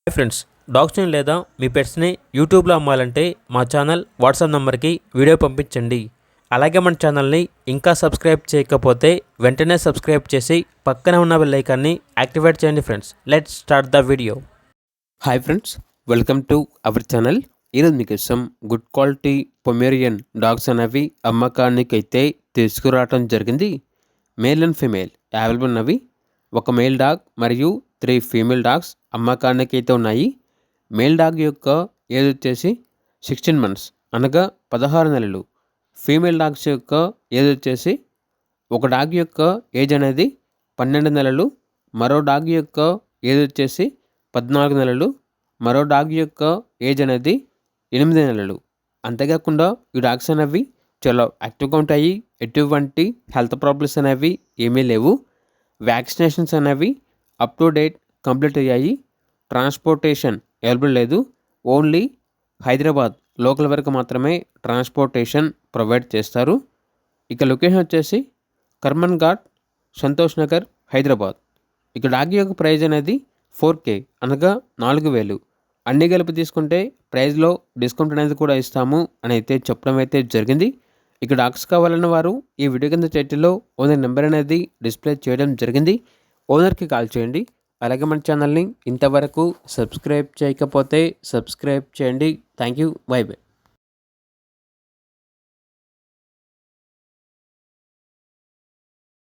Hi friends, డాగ్స్ని లేదా మీ పెట్స్ని యూట్యూబ్లో అమ్మాలంటే మా ఛానల్ వాట్సాప్ నెంబర్కి వీడియో పంపించండి. అలాగే మన ఛానల్ని ఇంకా సబ్స్క్రైబ్ చేయకపోతే వెంటనే సబ్స్క్రైబ్ చేసి పక్కనే ఉన్న బెల్ ఐకాన్ని యాక్టివేట్ చేయండి. Friends, let's start the video. Hi friends, welcome to our channel. ఈరోజు మీకోసం గుడ్ క్వాలిటీ పొమేరియన్ డాగ్స్ అనేవి అమ్మకానికి అయితే తీసుకురావడం జరిగింది. మేల్ అండ్ ఫీమేల్ అవైలబుల్ ఉన్నవి. ఒక మేల్ డాగ్ మరియు 3 ఫీమేల్ డాగ్స్ అమ్మకానికి అయితే ఉన్నాయి. మేల్ డాగ్ యొక్క ఏజ్ వచ్చేసి 16 మంత్స్ అనగా 16 నెలలు. ఫీమేల్ డాగ్స్ యొక్క ఏజ్ వచ్చేసి ఒక డాగ్ యొక్క ఏజ్ అనేది 12 నెలలు, మరో డాగ్ యొక్క ఏజ్ వచ్చేసి 14 నెలలు, మరో డాగ్ యొక్క ఏజ్ అనేది 8 నెలలు. అంతేకాకుండా ఈ డాగ్స్ అనేవి చాలా యాక్టివ్గా ఉంటాయి. ఎటువంటి హెల్త్ ప్రాబ్లమ్స్ అనేవి ఏమీ లేవు. వ్యాక్సినేషన్స్ అనేవి అప్ టు డేట్ కంప్లీట్ అయ్యాయి. ట్రాన్స్పోర్టేషన్ అవైలబుల్ లేదు. ఓన్లీ హైదరాబాద్ లోకల్ వరకు మాత్రమే ట్రాన్స్పోర్టేషన్ ప్రొవైడ్ చేస్తారు. ఇక లొకేషన్ వచ్చేసి కర్మన్ ఘాట్, సంతోష్ నగర్, హైదరాబాద్. ఇక డాగ్ యొక్క ప్రైజ్ అనేది 4K అనగా 4,000. అన్ని కలిపి తీసుకుంటే ప్రైజ్లో డిస్కౌంట్ అనేది కూడా ఇస్తాము అని అయితే చెప్పడం అయితే జరిగింది. ఇక డాగ్స్ కావాలన్న వారు ఈ వీడియో కింద టైటిల్లో ఓనర్ నెంబర్ అనేది డిస్ప్లే చేయడం జరిగింది. ఓనర్కి కాల్ చేయండి. అలాగే మన ఛానల్ని ఇంతవరకు సబ్స్క్రైబ్ చేయకపోతే సబ్స్క్రైబ్ చేయండి. Thank you. By by.